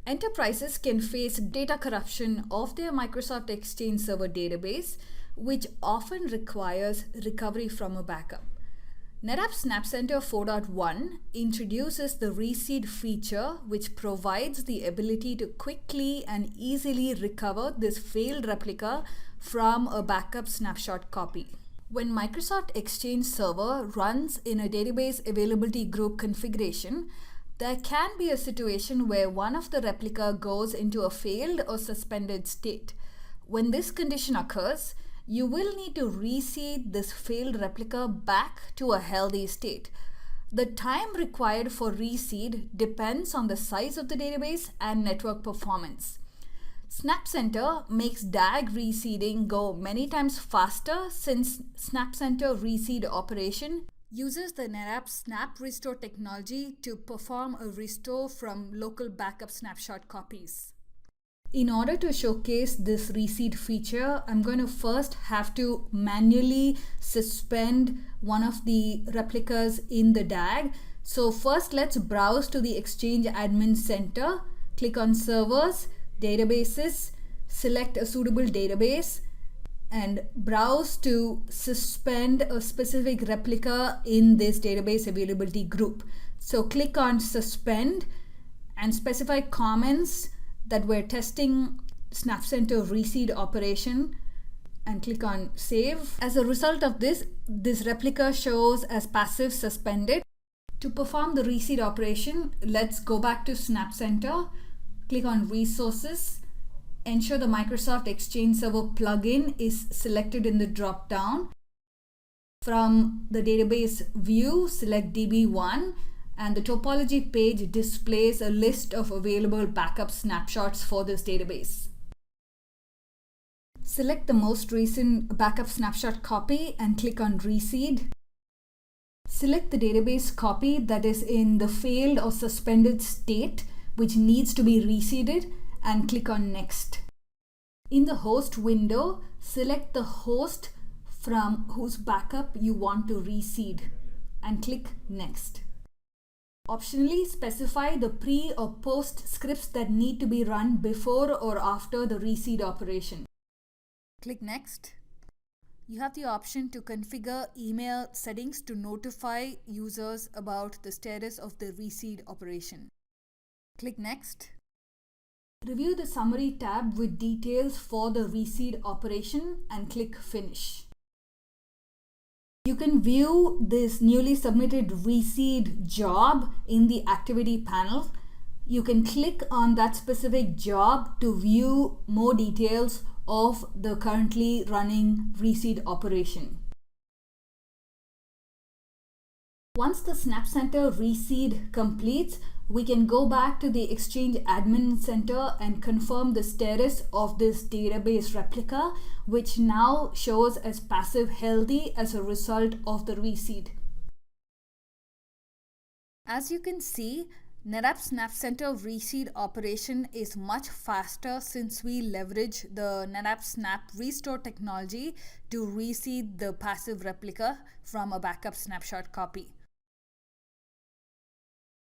Enterprises can face data corruption of their Microsoft Exchange Server database, which often requires recovery from a backup. NetApp SnapCenter 4.1 introduces the Reseed feature, which provides the ability to quickly and easily recover this failed replica from a backup snapshot copy. When Microsoft Exchange Server runs in a database availability group configuration, there can be a situation where one of the replica goes into a failed or suspended state. When this condition occurs, you will need to reseed this failed replica back to a healthy state. The time required for reseed depends on the size of the database and network performance. SnapCenter makes DAG reseeding go many times faster since SnapCenter reseed operation uses the NetApp Snap Restore technology to perform a restore from local backup snapshot copies. In order to showcase this Reseed feature, I'm going to first have to manually suspend one of the replicas in the DAG. So first let's browse to the Exchange Admin Center, click on Servers, Databases, select a suitable database, and browse to suspend a specific replica in this database availability group. So click on Suspend and specify comments that we're testing SnapCenter Reseed operation and click on Save. As a result of this replica shows as passive suspended. To perform the Reseed operation, let's go back to SnapCenter, click on Resources, ensure the Microsoft Exchange Server plugin is selected in the drop-down. From the database view, select DB1, and the topology page displays a list of available backup snapshots for this database. Select the most recent backup snapshot copy and click on Reseed. Select the database copy that is in the failed or suspended state, which needs to be reseeded, and click on Next. In the host window, select the host from whose backup you want to reseed and click Next. Optionally, specify the pre or post scripts that need to be run before or after the reseed operation. Click Next. You have the option to configure email settings to notify users about the status of the reseed operation. Click Next. Review the Summary tab with details for the reseed operation and click Finish. You can view this newly submitted reseed job in the activity panel. You can click on that specific job to view more details of the currently running reseed operation. Once the SnapCenter reseed completes, we can go back to the Exchange Admin Center and confirm the status of this database replica, which now shows as passive healthy as a result of the reseed. As you can see, NetApp SnapCenter reseed operation is much faster since we leverage the NetApp Snap Restore technology to reseed the passive replica from a backup snapshot copy.